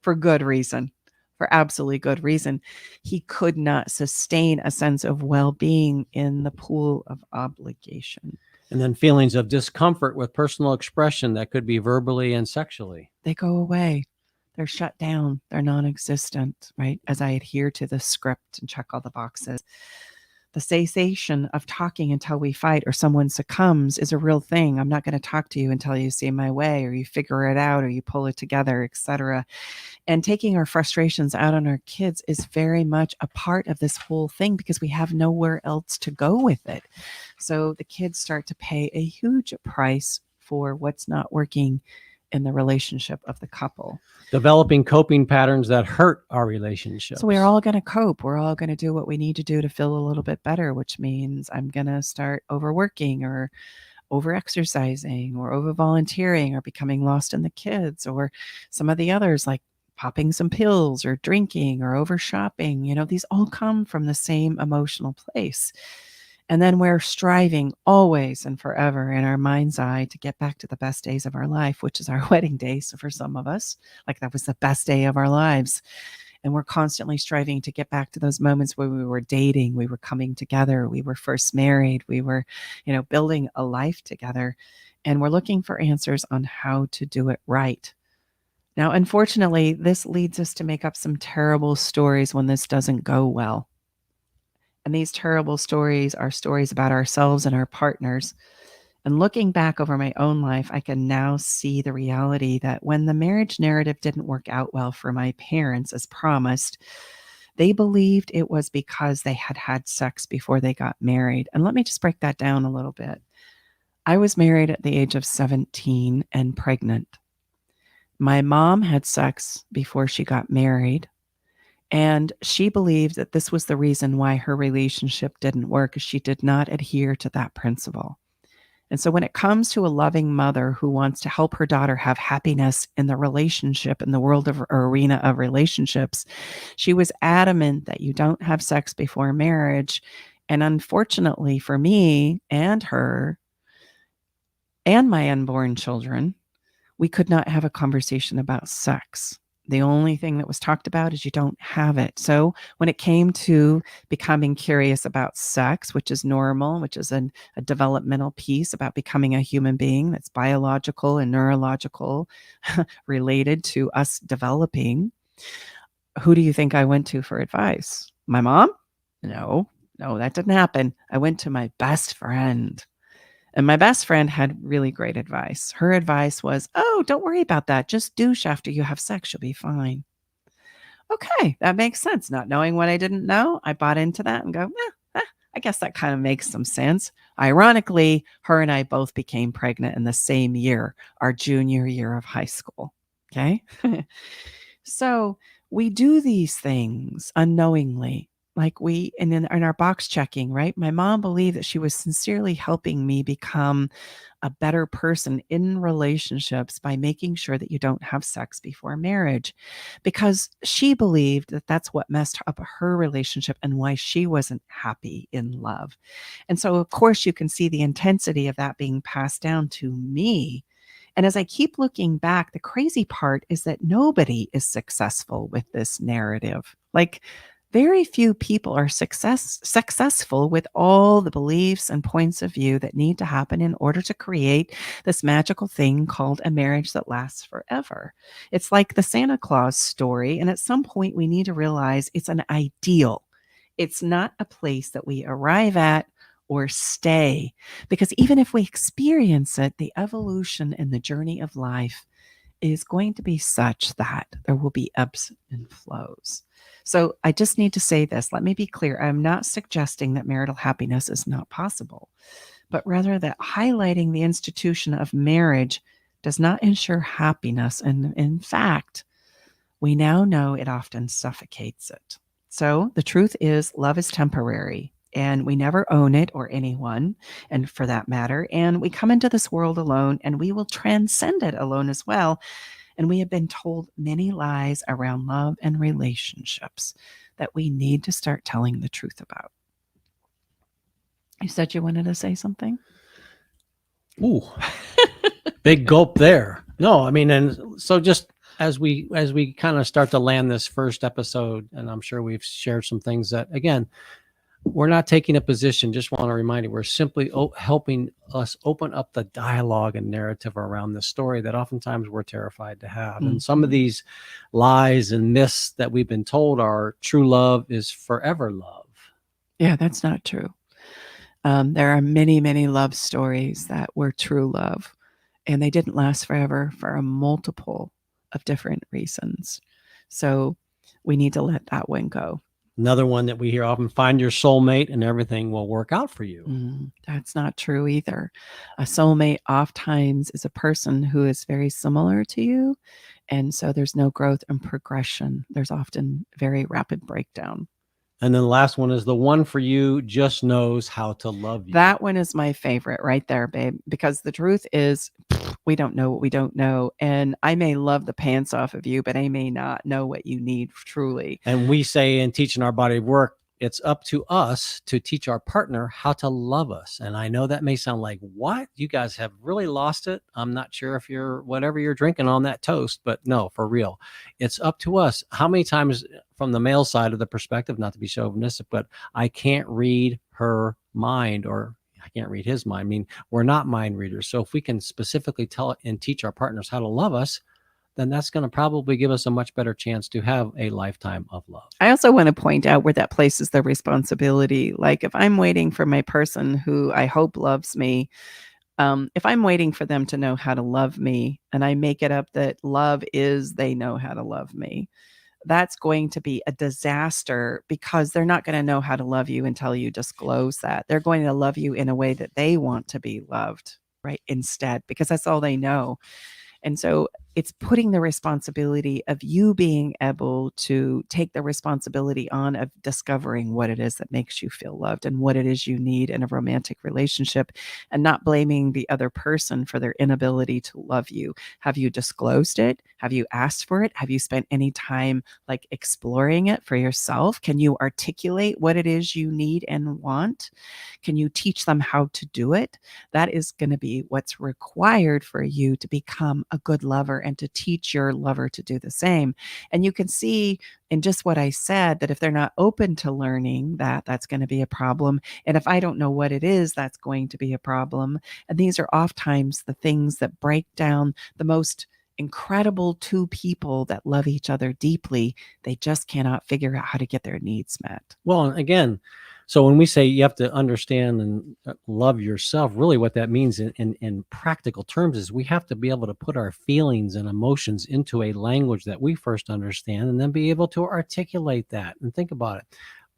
for good reason, for absolutely good reason. He could not sustain a sense of well-being in the pool of obligation. And then feelings of discomfort with personal expression that could be verbally and sexually. They go away. They're shut down. They're non-existent, right? As I adhere to the script and check all the boxes. The cessation of talking until we fight or someone succumbs is a real thing. I'm not going to talk to you until you see my way or you figure it out or you pull it together, etc. And taking our frustrations out on our kids is very much a part of this whole thing because we have nowhere else to go with it. So the kids start to pay a huge price for what's not working in the relationship of the couple. Developing coping patterns that hurt our relationships. So we're all going to cope. We're all going to do what we need to do to feel a little bit better, which means I'm going to start overworking or over-exercising or over-volunteering or becoming lost in the kids or some of the others like popping some pills or drinking or over-shopping. These all come from the same emotional place. And then we're striving always and forever in our mind's eye to get back to the best days of our life, which is our wedding day. So for some of us, like that was the best day of our lives. And we're constantly striving to get back to those moments where we were dating, we were coming together, we were first married, we were, building a life together. And we're looking for answers on how to do it right. Now, unfortunately, this leads us to make up some terrible stories when this doesn't go well. And these terrible stories are stories about ourselves and our partners. And looking back over my own life, I can now see the reality that when the marriage narrative didn't work out well for my parents as promised, they believed it was because they had had sex before they got married. And let me just break that down a little bit. I was married at the age of 17 and pregnant. My mom had sex before she got married. And she believed that this was the reason why her relationship didn't work. She did not adhere to that principle. And so when it comes to a loving mother who wants to help her daughter have happiness in the relationship, in the world of or arena of relationships, she was adamant that you don't have sex before marriage. And unfortunately for me and her and my unborn children, we could not have a conversation about sex. The only thing that was talked about is you don't have it. So when it came to becoming curious about sex, which is normal, which is a developmental piece about becoming a human being that's biological and neurological related to us developing, who do you think I went to for advice? My mom? No, that didn't happen. I went to my best friend. And my best friend had really great advice. Her advice was, oh, don't worry about that. Just douche after you have sex. You'll be fine. Okay, that makes sense. Not knowing what I didn't know, I bought into that and go, I guess that kind of makes some sense. Ironically, her and I both became pregnant in the same year, our junior year of high school. Okay. So we do these things unknowingly. Like in our box checking, right? My mom believed that she was sincerely helping me become a better person in relationships by making sure that you don't have sex before marriage, because she believed that that's what messed up her relationship and why she wasn't happy in love. And so, of course, you can see the intensity of that being passed down to me. And as I keep looking back, the crazy part is that nobody is successful with this narrative. Like, very few people are successful with all the beliefs and points of view that need to happen in order to create this magical thing called a marriage that lasts forever. It's like the Santa Claus story. And at some point, we need to realize it's an ideal. It's not a place that we arrive at or stay. Because even if we experience it, the evolution and the journey of life is going to be such that there will be ebbs and flows. So I just need to say this. Let me be clear. I'm not suggesting that marital happiness is not possible, but rather that highlighting the institution of marriage does not ensure happiness. And in fact, we now know it often suffocates it. So the truth is, love is temporary. And we never own it or anyone, and for that matter. And we come into this world alone, and we will transcend it alone as well. And we have been told many lies around love and relationships that we need to start telling the truth about. You said you wanted to say something? Ooh, big gulp there. No, I mean, and so just as we kind of start to land this first episode, and I'm sure we've shared some things that, again, we're not taking a position. Just want to remind you, we're simply helping us open up the dialogue and narrative around this story that oftentimes we're terrified to have. And some of these lies and myths that we've been told are true love is forever love. Yeah, that's not true. There are many, many love stories that were true love, and they didn't last forever for a multiple of different reasons. So we need to let that one go. Another one that we hear often, find your soulmate and everything will work out for you. That's not true either. A soulmate oftentimes is a person who is very similar to you. And so there's no growth and progression. There's often very rapid breakdown. And then the last one is the one for you just knows how to love you. That one is my favorite right there, babe, because the truth is we don't know what we don't know. And I may love the pants off of you, but I may not know what you need truly. And we say in Teaching Our Body of Work, it's up to us to teach our partner how to love us. And I know that may sound like, what? You guys have really lost it. I'm not sure if you're whatever you're drinking on that toast, but no, for real. It's up to us. How many times from the male side of the perspective, not to be chauvinistic, but I can't read her mind or I can't read his mind. I mean, we're not mind readers. So if we can specifically tell and teach our partners how to love us, then that's going to probably give us a much better chance to have a lifetime of love. I also want to point out where that places the responsibility. Like if I'm waiting for my person who I hope loves me, if I'm waiting for them to know how to love me and I make it up that love is they know how to love me, that's going to be a disaster because they're not going to know how to love you until you disclose that. They're going to love you in a way that they want to be loved, right? Instead, because that's all they know. And so it's putting the responsibility of you being able to take the responsibility on of discovering what it is that makes you feel loved and what it is you need in a romantic relationship, and not blaming the other person for their inability to love you. Have you disclosed it? Have you asked for it? Have you spent any time like exploring it for yourself? Can you articulate what it is you need and want? Can you teach them how to do it? That is going to be what's required for you to become a good lover and to teach your lover to do the same. And you can see in just what I said that if they're not open to learning that, that's going to be a problem. And if I don't know what it is, that's going to be a problem. And these are oftentimes the things that break down the most incredible two people that love each other deeply. They just cannot figure out how to get their needs met. Well, again, so when we say you have to understand and love yourself, really what that means in practical terms is we have to be able to put our feelings and emotions into a language that we first understand, and then be able to articulate that. And think about it.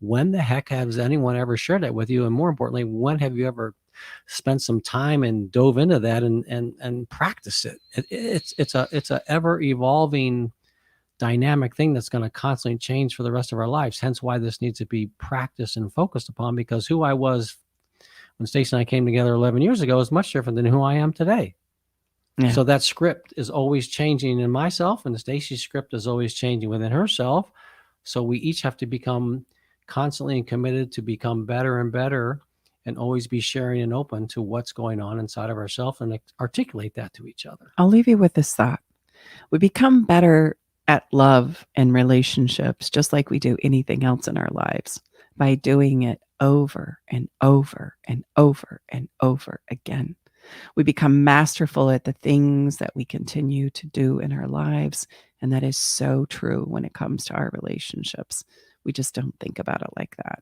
When the heck has anyone ever shared that with you? And more importantly, when have you ever spent some time and dove into that and practice it? It's a ever evolving dynamic thing that's going to constantly change for the rest of our lives. Hence why this needs to be practiced and focused upon, because who I was when Stacey and I came together 11 years ago is much different than who I am today. Yeah. So that script is always changing in myself, and Stacey's script is always changing within herself. So we each have to become constantly and committed to become better and better, and always be sharing and open to what's going on inside of ourselves and articulate that to each other. I'll leave you with this thought. We become better at love and relationships, just like we do anything else in our lives, by doing it over and over and over and over again. We become masterful at the things that we continue to do in our lives. And that is so true when it comes to our relationships. We just don't think about it like that.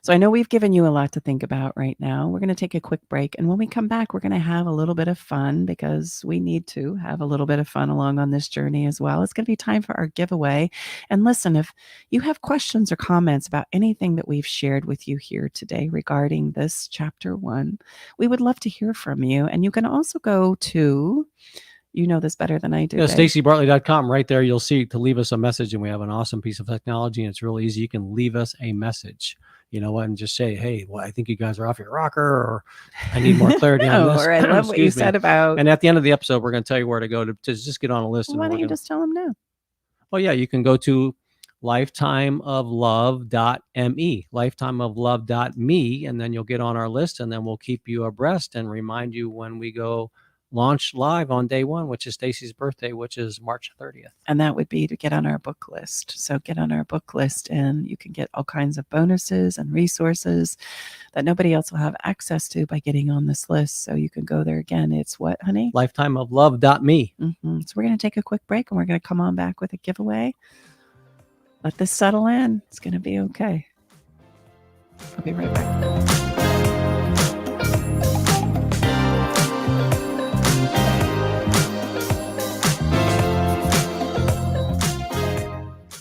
So I know we've given you a lot to think about right now. We're going to take a quick break. And when we come back, we're going to have a little bit of fun, because we need to have a little bit of fun along on this journey as well. It's going to be time for our giveaway. And listen, if you have questions or comments about anything that we've shared with you here today regarding this chapter 1, we would love to hear from you. And you can also go to, you know this better than I do. Yeah, StaceyBartley.com. Right there, you'll see to leave us a message, and we have an awesome piece of technology, and it's really easy. You can leave us a message, you know, and just say, hey, well, I think you guys are off your rocker, or I need more clarity on this. Or I love what you said about. And at the end of the episode, we're going to tell you where to go to just get on a list. Well, why don't you just tell them now? Well, yeah, you can go to lifetimeoflove.me, lifetimeoflove.me, and then you'll get on our list, and then we'll keep you abreast and remind you when we go launch live on day 1, which is Stacey's birthday, which is March 30th. And that would be to get on our book list. So get on our book list, and you can get all kinds of bonuses and resources that nobody else will have access to by getting on this list. So you can go there again. It's what, honey? Lifetimeoflove.me. So we're going to take a quick break, and we're going to come on back with a giveaway. Let this settle in. It's going to be okay. I'll be right back.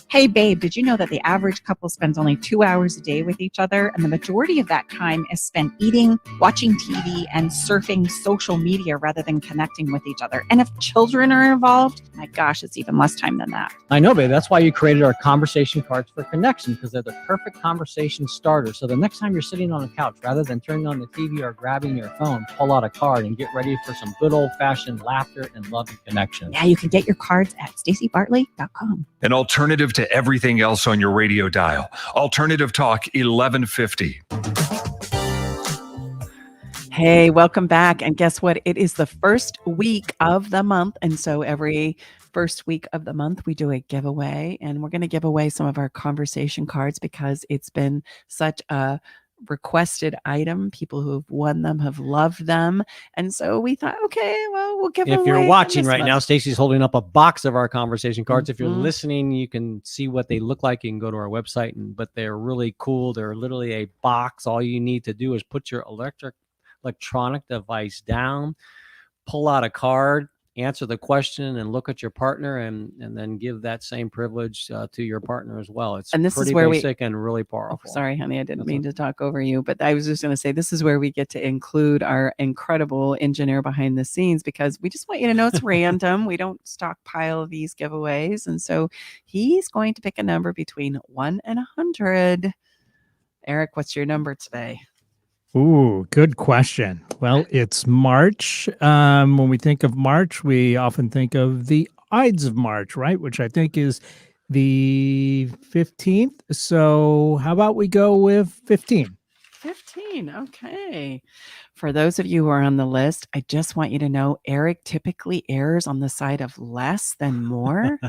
Hey, babe, did you know that the average couple spends only 2 hours a day with each other? And the majority of that time is spent eating, watching TV, and surfing social media rather than connecting with each other. And if children are involved, my gosh, it's even less time than that. I know, babe. That's why you created our conversation cards for connection, because they're the perfect conversation starter. So the next time you're sitting on a couch, rather than turning on the TV or grabbing your phone, pull out a card and get ready for some good old-fashioned laughter and love and connection. Yeah, you can get your cards at StaceyBartley.com. An alternative to everything else on your radio dial. Alternative Talk 1150. Hey, welcome back. And guess what? It is the first week of the month. And so every first week of the month, we do a giveaway. And we're going to give away some of our conversation cards because it's been such a requested item. People who've won them have loved them. And so we thought, okay, well, we'll give away. If you're watching right now, Stacey's holding up a box of our conversation cards. If you're listening, you can see what they look like. You can go to our website, but they're really cool. They're literally a box. All you need to do is put your electronic device down, pull out a card, answer the question and look at your partner and then give that same privilege to your partner as well. It's And this is pretty where basic and really powerful. Sorry, honey, I didn't That's mean to talk over you, but I was just going to say this is where we get to include our incredible engineer behind the scenes, because we just want you to know it's random. We don't stockpile these giveaways. And so he's going to pick a number between 1 and 100. Eric, what's your number today? Ooh, good question. Well, it's March. When we think of March, we often think of the Ides of March, right? Which I think is the 15th. So how about we go with 15? 15. Okay. For those of you who are on the list, I just want you to know Eric typically errs on the side of less than more,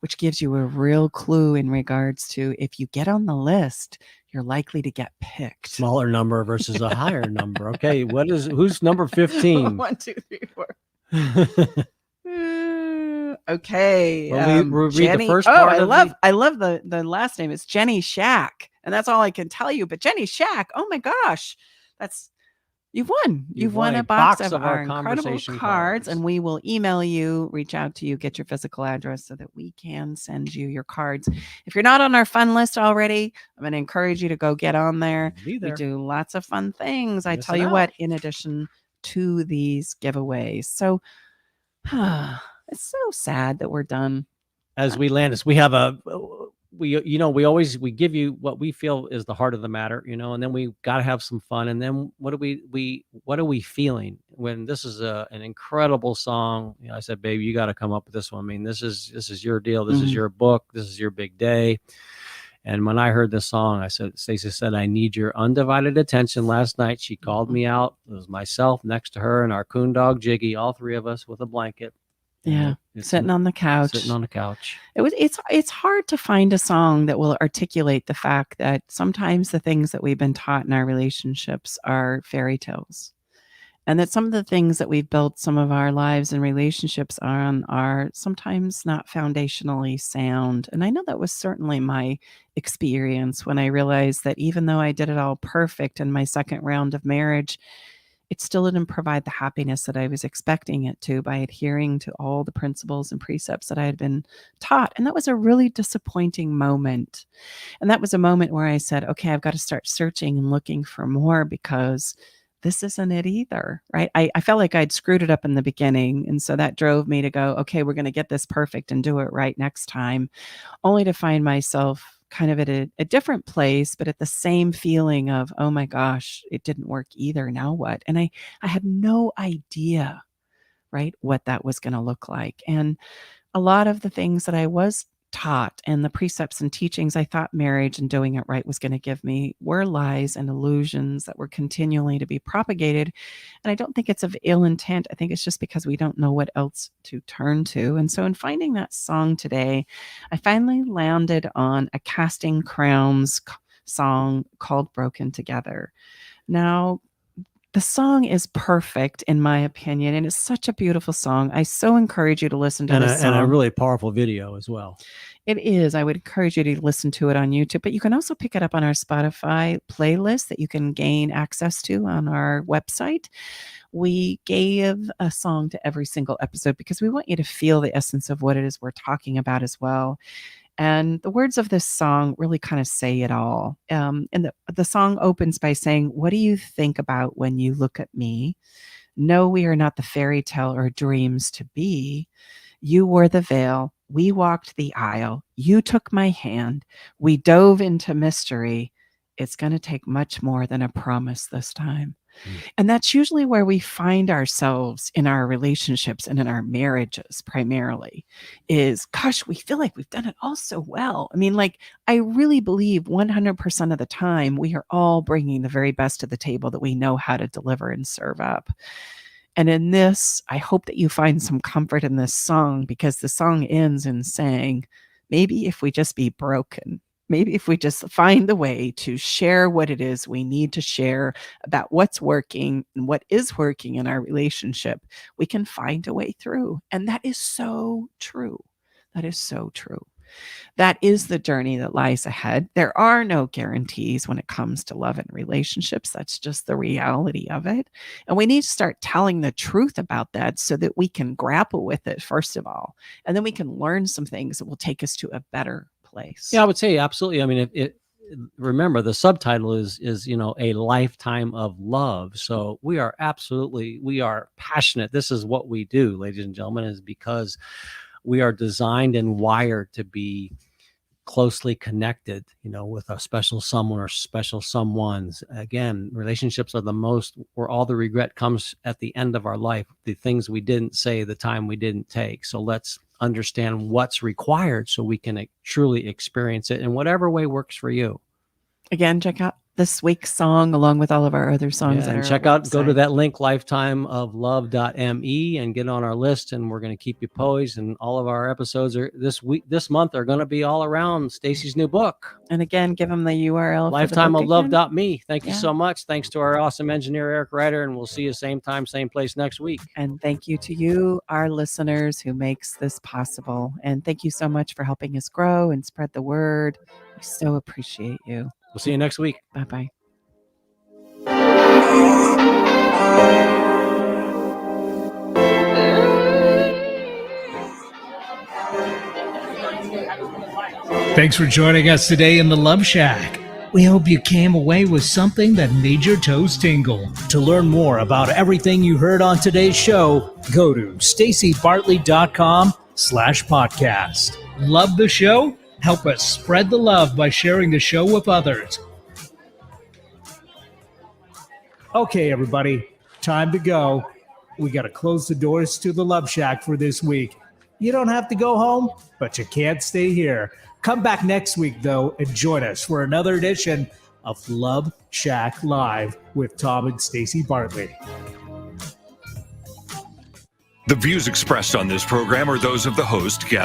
which gives you a real clue in regards to if you get on the list, you're likely to get picked. Smaller number versus a higher number. Okay, who's number 15? 1, 2, 3, 4. Okay. We'll read Jenny. the first Oh, part. I love the last name. It's Jenny Shack. And that's all I can tell you. But Jenny Shack, oh my gosh, you've won. You've won a box of our incredible conversation cards, and we will email you, reach out to you, get your physical address so that we can send you your cards. If you're not on our fun list already, I'm going to encourage you to go get on there. Be there. We do lots of fun things. I Missing tell you out. what, in addition to these giveaways. So it's so sad that we're done. As we land this, we have we give you what we feel is the heart of the matter, and then we got to have some fun. And then what are we feeling when this is an incredible song? I said, baby, you got to come up with this one. I mean, this is your deal. This is your book. This is your big day. And when I heard this song, I said, Stacey said, I need your undivided attention. Last night, she called me out. It was myself next to her and our coon dog, Jiggy, all three of us with a blanket. Yeah. Sitting on the couch. It's hard to find a song that will articulate the fact that sometimes the things that we've been taught in our relationships are fairy tales. And that some of the things that we've built some of our lives and relationships on are sometimes not foundationally sound. And I know that was certainly my experience when I realized that even though I did it all perfect in my second round of marriage, it still didn't provide the happiness that I was expecting it to by adhering to all the principles and precepts that I had been taught. And that was a really disappointing moment. And that was a moment where I said, okay, I've got to start searching and looking for more, because this isn't it either, right? I felt like I'd screwed it up in the beginning. And so that drove me to go, okay, we're going to get this perfect and do it right next time, only to find myself kind of at a different place, but at the same feeling of, oh my gosh, it didn't work either. Now what? And I had no idea, right, what that was going to look like. And a lot of the things that I was taught and the precepts and teachings I thought marriage and doing it right was going to give me were lies and illusions that were continually to be propagated. And I don't think it's of ill intent. I think it's just because we don't know what else to turn to. And so in finding that song today, I finally landed on a Casting Crowns song called Broken Together. Now, the song is perfect in my opinion, and it's such a beautiful song. I so encourage you to listen to this song. And a really powerful video as well. It is. I would encourage you to listen to it on YouTube, but you can also pick it up on our Spotify playlist that you can gain access to on our website. We gave a song to every single episode because we want you to feel the essence of what it is we're talking about as well. And the words of this song really kind of say it all. And the song opens by saying, what do you think about when you look at me? No, we are not the fairy tale or dreams to be. You wore the veil. We walked the aisle. You took my hand. We dove into mystery. It's going to take much more than a promise this time. And that's usually where we find ourselves in our relationships and in our marriages primarily is, gosh, we feel like we've done it all so well. I mean, like, I really believe 100% of the time we are all bringing the very best to the table that we know how to deliver and serve up. And in this, I hope that you find some comfort in this song, because the song ends in saying, maybe if we just be broken, maybe if we just find the way to share what it is we need to share about what's working and what is working in our relationship, we can find a way through. And that is so true. That is so true. That is the journey that lies ahead. There are no guarantees when it comes to love and relationships. That's just the reality of it. And we need to start telling the truth about that so that we can grapple with it, first of all. And then we can learn some things that will take us to a better place. Yeah, I would say absolutely. I mean, remember the subtitle is a lifetime of love. So we are passionate. This is what we do, ladies and gentlemen, is because we are designed and wired to be closely connected, with a special someone or special someones. Again, relationships are the most where all the regret comes at the end of our life, the things we didn't say, the time we didn't take. So let's understand what's required so we can truly experience it in whatever way works for you. Again, check out this week's song along with all of our other songs. And go to that link, lifetimeoflove.me, and get on our list, and we're going to keep you poised. And all of our episodes this month are going to be all around Stacy's new book. And again, give them the URL. Lifetimeoflove.me. Thank you so much. Thanks to our awesome engineer, Eric Ryder, and we'll see you same time, same place next week. And thank you to you, our listeners, who makes this possible. And thank you so much for helping us grow and spread the word. We so appreciate you. We'll see you next week. Bye-bye. Thanks for joining us today in the Love Shack. We hope you came away with something that made your toes tingle. To learn more about everything you heard on today's show, go to stacybartley.com/podcast. Love the show? Help us spread the love by sharing the show with others. Okay, everybody, time to go. We got to close the doors to the Love Shack for this week. You don't have to go home, but you can't stay here. Come back next week, though, and join us for another edition of Love Shack Live with Tom and Stacy Bartley. The views expressed on this program are those of the host, guest,